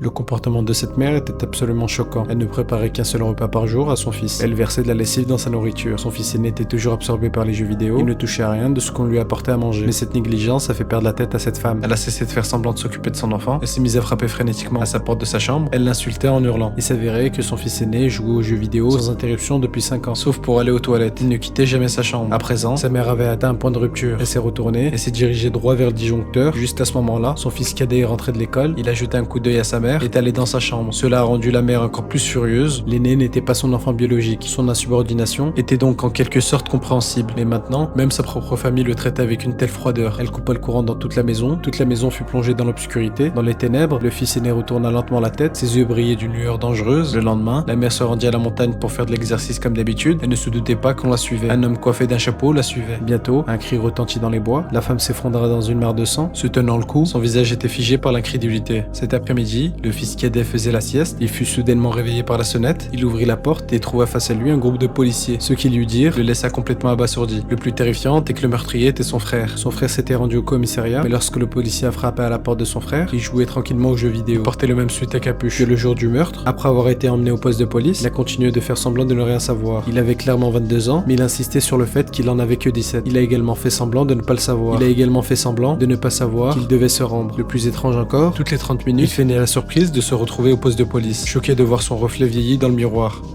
Le comportement de cette mère était absolument choquant. Elle ne préparait qu'un seul repas par jour à son fils. Elle versait de la lessive dans sa nourriture. Son fils aîné était toujours absorbé par les jeux vidéo. Il ne touchait à rien de ce qu'on lui apportait à manger. Mais cette négligence a fait perdre la tête à cette femme. Elle a cessé de faire semblant de s'occuper de son enfant. Elle s'est mise à frapper frénétiquement à sa porte de sa chambre. Elle l'insultait en hurlant. Il s'avérait que son fils aîné jouait aux jeux vidéo sans interruption depuis 5 ans. Sauf pour aller aux toilettes. Il ne quittait jamais sa chambre. À présent, sa mère avait atteint un point de rupture. Elle s'est retournée et s'est dirigée droit vers le disjoncteur. Juste à ce moment-là, son fils cadet est rentré de l'école. Il a jeté un coup d'œil à sa mère et est allé dans sa chambre. Cela a rendu la mère encore plus furieuse. L'aîné n'était pas son enfant biologique. Son insubordination était donc en quelque sorte compréhensible. Mais maintenant, même sa propre famille le traitait avec une telle froideur. Elle coupa le courant dans toute la maison. Toute la maison fut plongée dans l'obscurité, dans les ténèbres. Le fils aîné retourna lentement la tête. Ses yeux brillaient d'une lueur dangereuse. Le lendemain, la mère se rendit à la montagne pour faire de l'exercice comme d'habitude. Elle ne se doutait pas qu'on la suivait. Un homme coiffé d'un chapeau la suivait. Bientôt, un cri retentit dans les bois. La femme s'effondra dans une mare de sang, se tenant le cou. Son visage était figé par l'incrédulité. Cet après-midi, le fils cadet faisait la sieste. Il fut soudainement réveillé par la sonnette. Il ouvrit la porte et trouva face à lui un groupe de policiers. Ce qu'ils lui dirent le laissa complètement abasourdi. Le plus terrifiant est que le meurtrier était son frère. Son frère s'était rendu au commissariat, mais lorsque le policier a frappé à la porte de son frère, il jouait tranquillement aux jeux vidéo. Il portait le même sweat à capuche que le jour du meurtre. Après avoir été emmené au poste de police, il a continué de faire semblant de ne rien savoir. Il avait clairement 22 ans, mais il insistait sur le fait qu'il en avait que 17. Il a également fait semblant de ne pas le savoir. Il a également fait semblant de ne pas savoir qu'il devait se rendre. Le plus étrange encore, toutes les 30 minutes, il feignait la surprise de se retrouver au poste de police, choqué de voir son reflet vieilli dans le miroir.